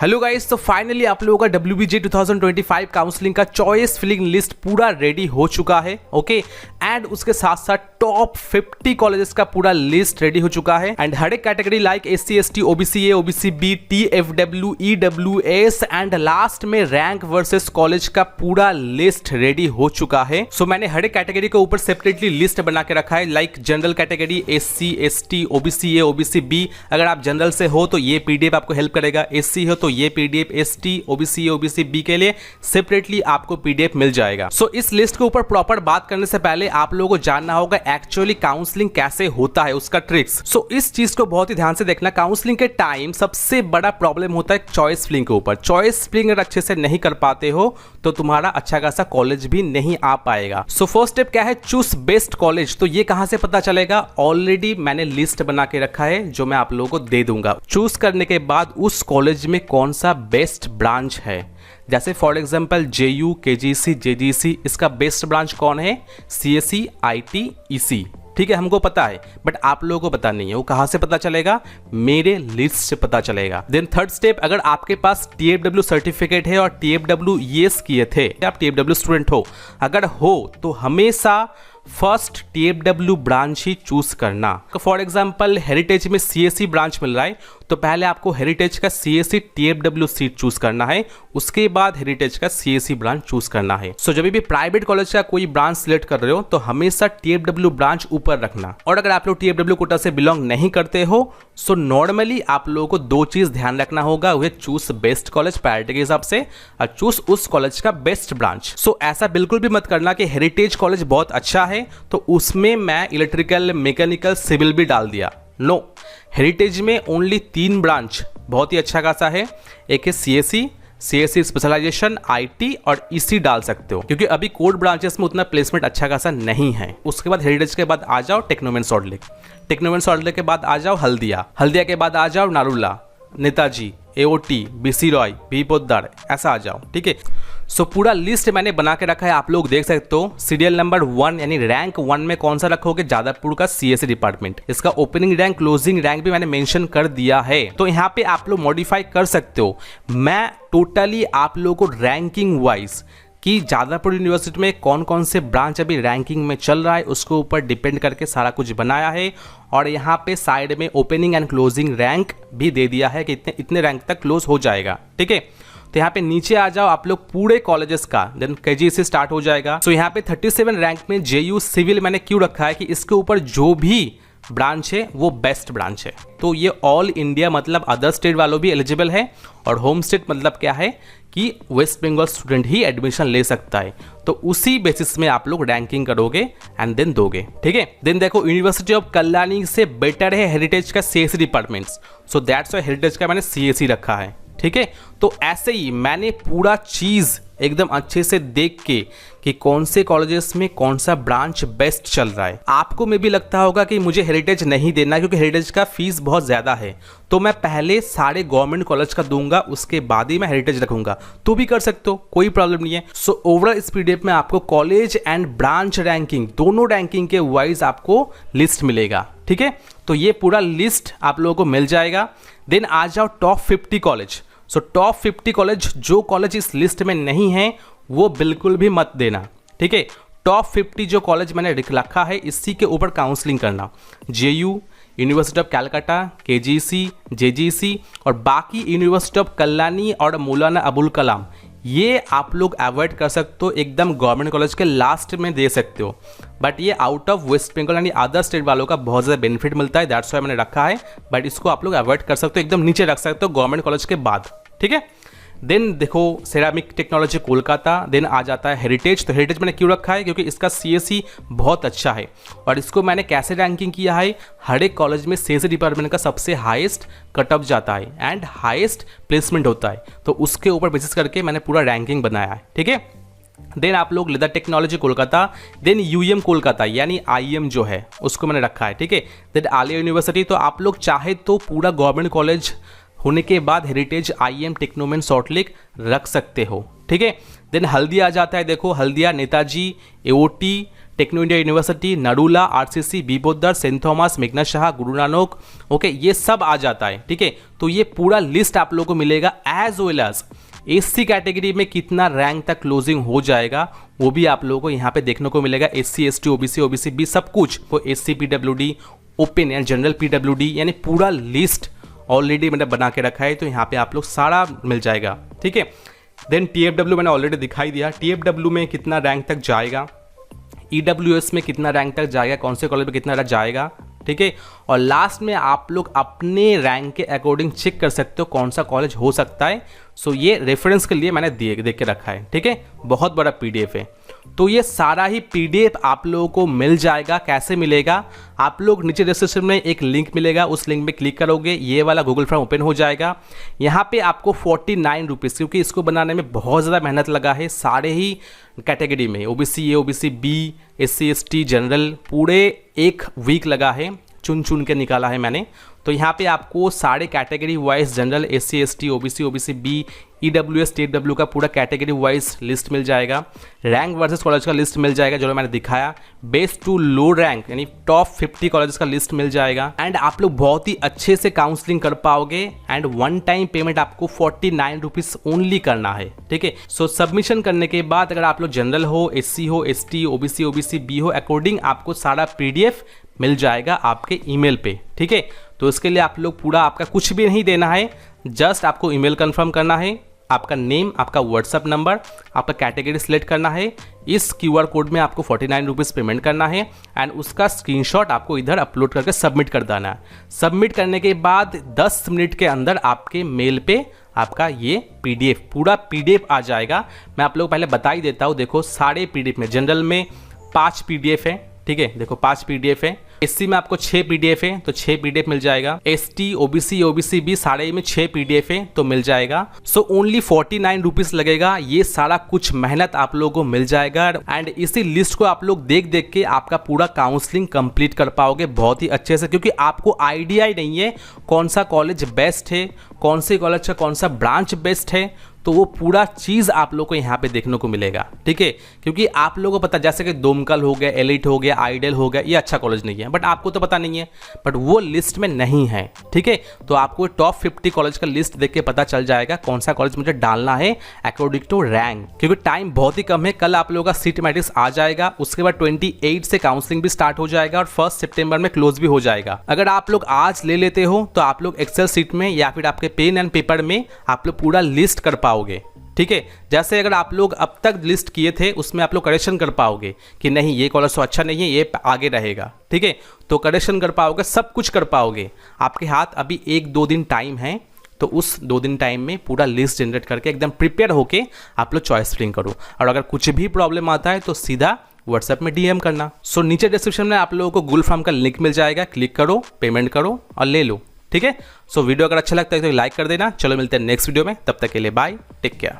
Hello guys, तो finally आप लोगों का WBJ 2025 काउंसलिंग का चॉइस फिलिंग लिस्ट पूरा रेडी हो चुका है। ओके, एंड उसके साथ साथ टॉप 50 कॉलेजेस का पूरा लिस्ट रेडी हो चुका है। एंड हर एक category like SC ST OBC A OBC B TFW EWS and last में रैंक वर्सेस कॉलेज का पूरा लिस्ट रेडी हो चुका है। सो मैंने हर एक कैटेगरी के ऊपर सेपरेटली लिस्ट बना के रखा है। Like general category SC ST OBC A OBC B, अगर आप जनरल से हो तो ये PDF आपको हेल्प करेगा। SC हो तो ये PDF ST OBC A OBC B के लिए सेपरेटली आपको PDF मिल जाएगा। सो इस लिस्ट के ऊपर प्रॉपर बात करने से पहले आप लोगों को जानना होगा एक्चुअली काउंसलिंग कैसे होता है, उसका ट्रिक्स। सो इस चीज को बहुत ही ध्यान से देखना। काउंसलिंग के टाइम सबसे बड़ा प्रॉब्लम होता है चॉइस फिलिंग के ऊपर। चॉइस फिलिंग अगर अच्छे से नहीं कर पाते हो तो तुम्हारा अच्छा खासा कॉलेज भी नहीं आ पाएगा। सो फर्स्ट स्टेप क्या है, चूज बेस्ट कॉलेज। तो ये कहां से पता चलेगा? ऑलरेडी मैंने लिस्ट बना के रखा है जो मैं आप लोगों को दे दूंगा। चूज करने के बाद उस कॉलेज में कौन सा बेस्ट ब्रांच है, जैसे for example JU KGC JGC, इसका बेस्ट ब्रांच कौन है? CSE IT EC। ठीक है, हमको पता है बट आप लोगों को पता नहीं है। वो कहां से पता चलेगा? मेरे लिस्ट से पता चलेगा। देन थर्ड स्टेप, अगर आपके पास TFW सर्टिफिकेट है और TFW ES किए थे, आप TFW स्टूडेंट हो, अगर हो तो हमेशा फर्स्ट TFW ब्रांच ही चूज करना। फॉर एग्जांपल हेरिटेज में CSE ब्रांच मिल रहा है तो पहले आपको हेरिटेज का CSE TFW सीट चूज करना है, उसके बाद हेरिटेज का CSE ब्रांच चूज करना है। सो जब भी प्राइवेट कॉलेज का कोई ब्रांच सिलेक्ट कर रहे हो तो हमेशा TFW ब्रांच ऊपर रखना। और अगर आप लोग TFW कोटा से बिलोंग नहीं करते हो सो नॉर्मली आप लोगों को दो चीज ध्यान रखना होगा, वह चूज बेस्ट कॉलेज प्रायोरिटी के हिसाब से और चूज उस कॉलेज का बेस्ट ब्रांच। सो ऐसा बिल्कुल भी मत करना कि हेरिटेज कॉलेज बहुत अच्छा है तो उसमें मैं इलेक्ट्रिकल मैकेनिकल सिविल भी डाल दिया। नो, हेरिटेज में ओनली 3 ब्रांच बहुत ही अच्छा खासा है। एक है CSE स्पेशलाइजेशन, IT और EC डाल सकते हो क्योंकि अभी कोड ब्रांचेस में उतना प्लेसमेंट अच्छा खासा नहीं है। उसके बाद हेरिटेज के बाद आ जाओ टेक्नोमेंट सॉल्ट लेक के बाद आ जाओ हल्दिया के बाद आ जाओ Narula, Netaji, AOT, BC Roy, B Poddar, ऐसा आ जाओ। ठीक है, सो पूरा लिस्ट मैंने बना के रखा है, आप लोग देख सकते हो। सीरियल नंबर 1 यानी रैंक 1 में कौन सा रखोगे? जादवपुर का CSE डिपार्टमेंट। इसका ओपनिंग रैंक क्लोजिंग रैंक भी मैंने मेंशन कर दिया है, तो यहाँ पे आप लोग मॉडिफाई कर सकते हो। मैं टोटली आप लोगों को रैंकिंग वाइज कि जादवपुर यूनिवर्सिटी में कौन कौन से ब्रांच अभी रैंकिंग में चल रहा है उसके ऊपर डिपेंड करके सारा कुछ बनाया है। और यहाँ पे साइड में ओपनिंग एंड क्लोजिंग रैंक भी दे दिया है कि इतने रैंक तक क्लोज हो जाएगा। ठीक है, तो यहाँ पे नीचे आ जाओ आप लोग पूरे कॉलेजेस का, देन KG से स्टार्ट हो जाएगा। सो यहाँ पे 37 रैंक में JU सिविल मैंने क्यों रखा है कि इसके ऊपर जो भी ब्रांच है वो बेस्ट ब्रांच है। तो ये ऑल इंडिया मतलब अदर स्टेट वालों भी एलिजिबल है और होम स्टेट मतलब क्या है कि वेस्ट बंगाल स्टूडेंट ही एडमिशन ले सकता है। तो उसी बेसिस में आप लोग रैंकिंग करोगे एंड देन दोगे। ठीक है, देन देखो यूनिवर्सिटी ऑफ कल्याणी से बेटर है हेरिटेज का CSE departments, so that's why heritage का मैंने CSE रखा है। ठीक है, तो ऐसे ही मैंने पूरा चीज एकदम अच्छे से देख के कि कौन से कॉलेजेस में कौन सा ब्रांच बेस्ट चल रहा है। आपको में भी लगता होगा कि मुझे हेरिटेज नहीं देना क्योंकि हेरिटेज का फीस बहुत ज्यादा है, तो मैं पहले सारे गवर्नमेंट कॉलेज का दूंगा उसके बाद ही मैं हेरिटेज रखूंगा। तो भी कर सकते हो, कोई प्रॉब्लम नहीं है। सो ओवरऑल इस PDF में आपको कॉलेज एंड ब्रांच रैंकिंग दोनों रैंकिंग के वाइज आपको लिस्ट मिलेगा। ठीक है, तो ये पूरा लिस्ट आप लोगों को मिल जाएगा। देन आ जाओ top 50 college. So top 50 college, जो कॉलेज इस लिस्ट में नहीं है वो बिल्कुल भी मत देना। ठीक है, टॉप 50 जो कॉलेज मैंने रखा है इसी के ऊपर काउंसलिंग करना। JU, university of Calcutta, KGC JGC और बाकी यूनिवर्सिटी ऑफ कल्याणी और मौलाना अबुल कलाम, ये आप लोग अवॉइड कर सकते हो। एकदम गवर्नमेंट कॉलेज के लास्ट में दे सकते हो, बट ये आउट ऑफ वेस्ट बंगाल यानी अदर स्टेट वालों का बहुत ज़्यादा बेनिफिट मिलता है, दैट्स व्हाई मैंने रखा है। बट इसको आप लोग अवॉइड कर सकते हो, एकदम नीचे रख सकते हो गवर्नमेंट कॉलेज के बाद। ठीक है, देन देखो सेरामिक टेक्नोलॉजी कोलकाता, देन आ जाता है हेरिटेज। तो हेरिटेज मैंने क्यों रखा है? क्योंकि इसका CSE बहुत अच्छा है और इसको मैंने कैसे रैंकिंग किया है, हर एक कॉलेज में CSE डिपार्टमेंट का सबसे हाईएस्ट कट ऑफ जाता है एंड हाईएस्ट प्लेसमेंट होता है, तो उसके ऊपर बेसिस करके मैंने पूरा रैंकिंग बनाया है। ठीक है, देन आप लोग leather technology Kolkata, then UM Kolkata यानी IM जो है उसको मैंने रखा है। ठीक है, देन आलिया यूनिवर्सिटी। तो आप लोग चाहे तो पूरा गवर्नमेंट कॉलेज होने के बाद हेरिटेज IM टेक्नोमेंट सॉल्ट लेक रख सकते हो। ठीक है, देन हल्दिया आ जाता है। देखो Haldia, Netaji, AOT, techno India university, Narula, RCC, बीबोदर, सेंट थॉमस, मेघना शाह, गुरु नानक, ओके, ये सब आ जाता है, ठीक है। तो ये पूरा लिस्ट आप लोगों को मिलेगा, as well as SC category में कितना रैंक तक क्लोजिंग हो जाएगा वो भी आप लोगों को यहाँ पे देखने को मिलेगा। SC, ST, OBC, OBC B सब कुछ, वो SC PWD, open and general PWD, यानी पूरा लिस्ट ऑलरेडी मैंने बना के रखा है, तो यहाँ पे आप लोग सारा मिल जाएगा, ठीक है। देन टीएफडब्ल्यू मैंने ऑलरेडी दिखाई दिया, टीएफडब्ल्यू में कितना रैंक तक जाएगा, ईडब्ल्यूएस में कितना रैंक तक जाएगा, कौन से कॉलेज में कितना रैंक जाएगा, ठीक है। और लास्ट में आप लोग अपने रैंक के अकॉर्डिंग चेक कर सकते हो कौन सा कॉलेज हो सकता है। सो ये रेफरेंस के लिए मैंने देख के रखा है, ठीक है। बहुत बड़ा पीडीएफ है, तो ये सारा ही पीडीएफ आप लोगों को मिल जाएगा। कैसे मिलेगा, आप लोग नीचे डिस्क्रिप्शन में एक लिंक मिलेगा, उस लिंक में क्लिक करोगे, ये वाला गूगल फॉर्म ओपन हो जाएगा। यहाँ पे आपको 49 रुपीज़, क्योंकि इसको बनाने में बहुत ज़्यादा मेहनत लगा है, सारे ही कैटेगरी में, OBC A, OBC B, SC, ST, general, पूरे एक वीक लगा है, चुन चुन के निकाला है मैंने। तो यहाँ पे आपको सारे category wise, general, SC, ST, OBC, OBC B, EWS, TW का पूरा कैटेगरी वाइज लिस्ट मिल जाएगा। रैंक वर्सेस कॉलेज का लिस्ट मिल जाएगा जो मैंने दिखाया। बेस्ट टू लो रैंक यानी टॉप 50 कॉलेज का लिस्ट मिल जाएगा। एंड आप लोग बहुत ही अच्छे से काउंसलिंग कर पाओगे। एंड वन टाइम पेमेंट आपको 49 रुपीज़ ओनली करना है, ठीक है। सो सबमिशन करने के बाद अगर आप लोग जनरल हो, एससी हो, एसटी, ओबीसी, ओबीसी बी हो, अकॉर्डिंग आपको सारा पीडीएफ मिल जाएगा आपके ईमेल पे, ठीक है। तो इसके लिए आप लोग पूरा, आपका कुछ भी नहीं देना है, जस्ट आपको ईमेल कंफर्म करना है, आपका नेम, आपका व्हाट्सअप नंबर, आपका कैटेगरी सिलेक्ट करना है, इस क्यूआर कोड में आपको 49 रुपीज़ पेमेंट करना है एंड उसका स्क्रीनशॉट आपको इधर अपलोड करके सबमिट कर देना है। सबमिट करने के बाद 10 मिनट के अंदर आपके मेल पे आपका ये पीडीएफ, पूरा पीडीएफ आ जाएगा। मैं आप लोग पहले बता ही देता हूँ, देखो सारे पीडीएफ में, जनरल में 5 पीडीएफ है, ठीक है, देखो 5 पीडीएफ है। एससी में आपको 6 पीडीएफ है, तो 6 पीडीएफ मिल जाएगा। एसटी, ओबीसी, ओबीसी बी सारे में 6 पीडीएफ है, तो मिल जाएगा। सो ओनली 49 रुपीज़ लगेगा, ये सारा कुछ मेहनत आप लोगों को मिल जाएगा। एंड इसी लिस्ट को आप लोग देख देख के आपका पूरा काउंसलिंग कंप्लीट कर पाओगे बहुत ही अच्छे से, क्योंकि आपको आइडिया ही नहीं है कौन सा कॉलेज बेस्ट है, कौन से कॉलेज का कौन सा ब्रांच बेस्ट है, तो वो पूरा चीज़ आप लोग को यहाँ पे देखने को मिलेगा, ठीक है। क्योंकि आप लोगों को पता, जैसे कि दोमकल हो गया, एलिट हो गया, आइडियल हो गया, ये अच्छा कॉलेज नहीं है, बट आपको तो पता नहीं है, बट वो लिस्ट में नहीं है, ठीक है। तो आपको टॉप 50 कॉलेज का लिस्ट देख के पता चल जाएगा कौन सा कॉलेज मुझे डालना है अकॉर्डिंग टू रैंक। क्योंकि टाइम बहुत ही कम है, कल आप लोगों का सीट मैट्रिक्स आ जाएगा, उसके बाद 28 से काउंसलिंग भी स्टार्ट हो जाएगा और 1 सितंबर में क्लोज भी हो जाएगा। अगर आप लोग आज ले लेते हो तो आप लोग एक्सेल सीट में या फिर आपके पेन एंड पेपर में आप लोग पूरा लिस्ट कर पाओगे, ठीक है। जैसे अगर आप लोग अब तक लिस्ट किए थे उसमें आप लोग करेक्शन कर पाओगे कि नहीं ये कॉलेज तो अच्छा नहीं है, ये आगे रहेगा, ठीक है। तो करेक्शन कर पाओगे, सब कुछ कर पाओगे। आपके हाथ अभी 1-2 दिन टाइम है, तो उस 2 दिन टाइम में पूरा लिस्ट जनरेट करके एकदम प्रिपेयर होके आप लोग चॉइस फिलिंग करो। और अगर कुछ भी प्रॉब्लम आता है तो सीधा व्हाट्सएप में डीएम करना। सो नीचे डिस्क्रिप्शन में आप लोगों को गूगल फॉर्म का लिंक मिल जाएगा, क्लिक करो, पेमेंट करो और ले लो, ठीक है। सो वीडियो अगर अच्छा लगता है तो लाइक कर देना। चलो मिलते हैं नेक्स्ट वीडियो में, तब तक के लिए बाय, टेक केयर।